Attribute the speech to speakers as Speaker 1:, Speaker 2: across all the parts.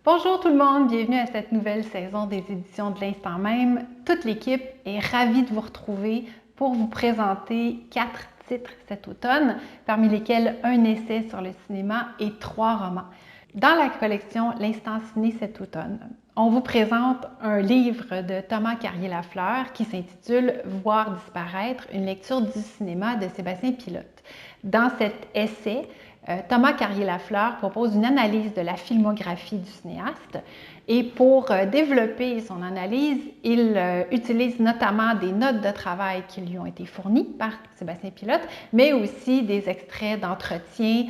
Speaker 1: Bonjour tout le monde, bienvenue à cette nouvelle saison des éditions de l'Instant même. Toute l'équipe est ravie de vous retrouver pour vous présenter 4 titres cet automne, parmi lesquels un essai sur le cinéma et 3 romans. Dans la collection L'Instant ciné cet automne, on vous présente un livre de Thomas Carrier-Lafleur qui s'intitule « Voir disparaître, une lecture du cinéma » de Sébastien Pilote. Dans cet essai, Thomas Carrier-Lafleur propose une analyse de la filmographie du cinéaste et pour développer son analyse, il utilise notamment des notes de travail qui lui ont été fournies par Sébastien Pilote, mais aussi des extraits d'entretien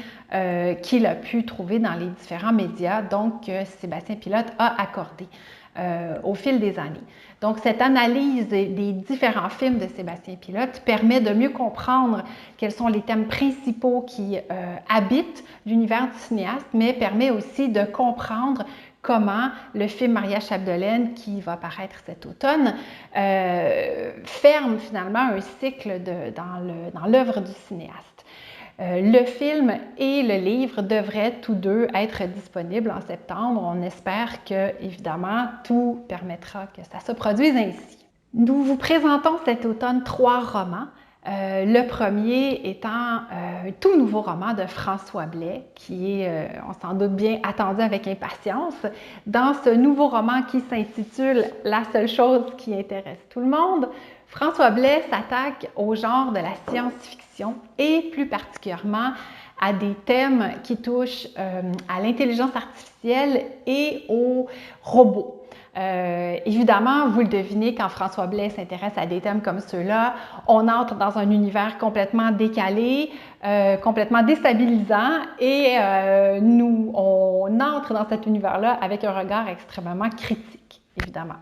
Speaker 1: qu'il a pu trouver dans les différents médias, donc que Sébastien Pilote a accordé au fil des années. Donc, cette analyse des différents films de Sébastien Pilote permet de mieux comprendre quels sont les thèmes principaux qui habitent l'univers du cinéaste, mais permet aussi de comprendre comment le film Maria Chapdelaine, qui va paraître cet automne, ferme finalement un cycle dans l'œuvre du cinéaste. Le film et le livre devraient tous deux être disponibles en septembre. On espère que, évidemment, tout permettra que ça se produise ainsi. Nous vous présentons cet automne 3 romans. Le premier étant un tout nouveau roman de François Blais, qui est, on s'en doute bien, attendu avec impatience. Dans ce nouveau roman qui s'intitule « La seule chose qui intéresse tout le monde », François Blais s'attaque au genre de la science-fiction et plus particulièrement à des thèmes qui touchent à l'intelligence artificielle et aux robots. Évidemment, vous le devinez, quand François Blais s'intéresse à des thèmes comme ceux-là, on entre dans un univers complètement décalé, complètement déstabilisant et on entre dans cet univers-là avec un regard extrêmement critique, évidemment.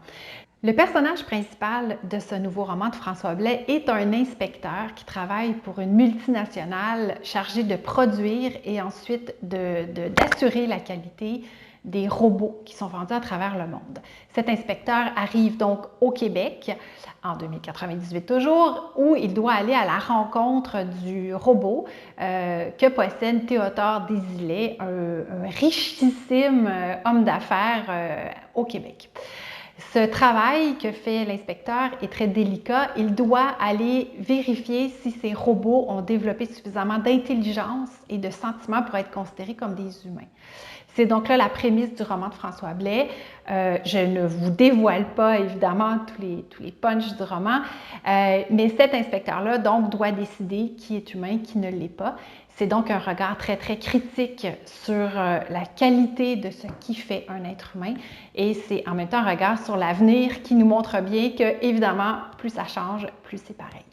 Speaker 1: Le personnage principal de ce nouveau roman de François Blais est un inspecteur qui travaille pour une multinationale chargée de produire et ensuite d'assurer la qualité des robots qui sont vendus à travers le monde. Cet inspecteur arrive donc au Québec, en 2098 toujours, où il doit aller à la rencontre du robot que possède Théodore Desilets, un richissime homme d'affaires au Québec. Ce travail que fait l'inspecteur est très délicat. Il doit aller vérifier si ces robots ont développé suffisamment d'intelligence et de sentiments pour être considérés comme des humains. C'est donc là la prémisse du roman de François Blais. Je ne vous dévoile pas évidemment tous les punchs du roman, mais cet inspecteur-là donc doit décider qui est humain, qui ne l'est pas. C'est donc un regard très, très critique sur la qualité de ce qui fait un être humain et c'est en même temps un regard sur l'avenir qui nous montre bien que, évidemment, plus ça change, plus c'est pareil.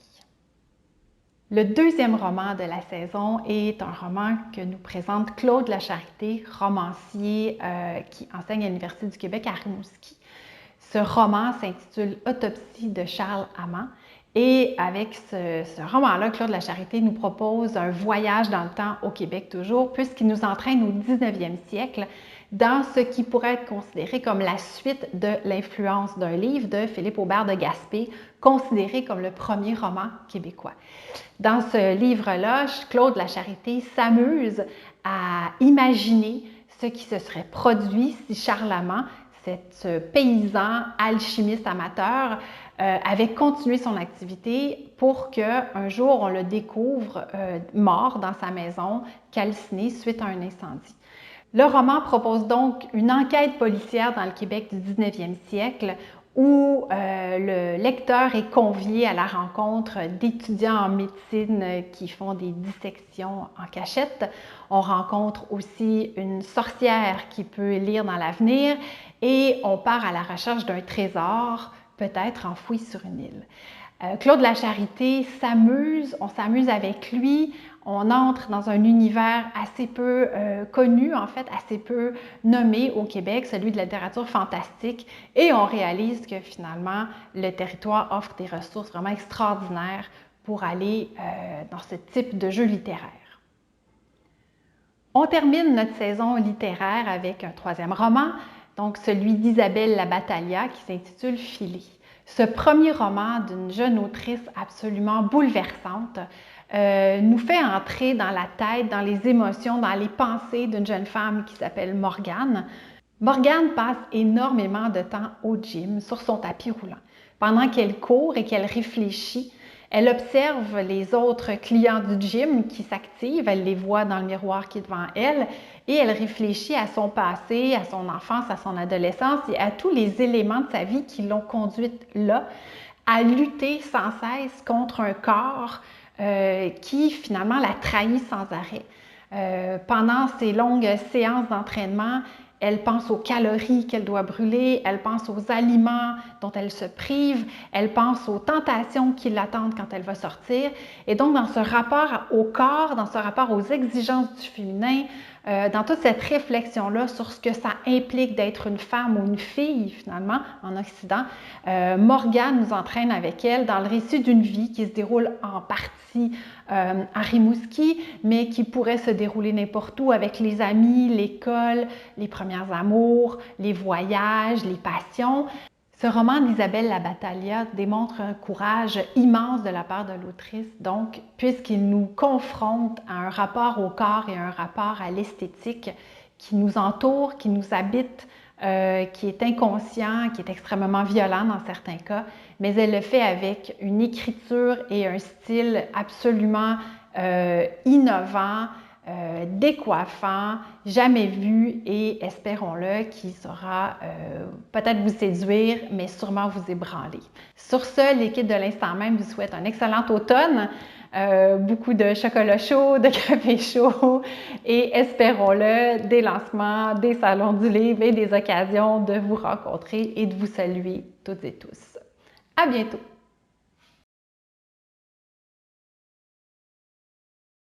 Speaker 1: Le deuxième roman de la saison est un roman que nous présente Claude Lacharité, romancier qui enseigne à l'Université du Québec à Rimouski. Ce roman s'intitule « Autopsie de Charles Amand ». Et avec ce roman-là, Claude Lacharité nous propose un voyage dans le temps au Québec toujours, puisqu'il nous entraîne au 19e siècle dans ce qui pourrait être considéré comme la suite de l'influence d'un livre de Philippe Aubert de Gaspé, considéré comme le premier roman québécois. Dans ce livre-là, Claude Lacharité s'amuse à imaginer ce qui se serait produit si Charles Amand, ce paysan alchimiste amateur, avait continué son activité pour qu'un jour on le découvre mort dans sa maison, calciné suite à un incendie. Le roman propose donc une enquête policière dans le Québec du 19e siècle où le lecteur est convié à la rencontre d'étudiants en médecine qui font des dissections en cachette. On rencontre aussi une sorcière qui peut lire dans l'avenir et on part à la recherche d'un trésor, peut-être enfoui sur une île. Claude Lacharité s'amuse, on s'amuse avec lui, on entre dans un univers assez peu connu, en fait, assez peu nommé au Québec, celui de la littérature fantastique, et on réalise que finalement, le territoire offre des ressources vraiment extraordinaires pour aller dans ce type de jeu littéraire. On termine notre saison littéraire avec un troisième roman, donc celui d'Isabelle Labattalia qui s'intitule « Filet ». Ce premier roman d'une jeune autrice absolument bouleversante nous fait entrer dans la tête, dans les émotions, dans les pensées d'une jeune femme qui s'appelle Morgane. Morgane passe énormément de temps au gym, sur son tapis roulant. Pendant qu'elle court et qu'elle réfléchit, elle observe les autres clients du gym qui s'activent, elle les voit dans le miroir qui est devant elle et elle réfléchit à son passé, à son enfance, à son adolescence et à tous les éléments de sa vie qui l'ont conduite là, à lutter sans cesse contre un corps qui finalement la trahit sans arrêt. Pendant ces longues séances d'entraînement, elle pense aux calories qu'elle doit brûler, elle pense aux aliments dont elle se prive, elle pense aux tentations qui l'attendent quand elle va sortir. Et donc, dans ce rapport au corps, dans ce rapport aux exigences du féminin, dans toute cette réflexion-là sur ce que ça implique d'être une femme ou une fille, finalement, en Occident, Morgane nous entraîne avec elle dans le récit d'une vie qui se déroule en partie à Rimouski, mais qui pourrait se dérouler n'importe où avec les amis, l'école, les premiers amours, les voyages, les passions. Ce roman d'Isabelle Labattaglia démontre un courage immense de la part de l'autrice, donc, puisqu'il nous confronte à un rapport au corps et un rapport à l'esthétique qui nous entoure, qui nous habite, qui est inconscient, qui est extrêmement violent dans certains cas, mais elle le fait avec une écriture et un style absolument innovant, décoiffant, jamais vu et espérons-le qui saura peut-être vous séduire, mais sûrement vous ébranler. Sur ce, l'équipe de l'instant même vous souhaite un excellent automne, beaucoup de chocolat chaud, de café chaud et espérons-le, des lancements, des salons du livre et des occasions de vous rencontrer et de vous saluer toutes et tous. À bientôt!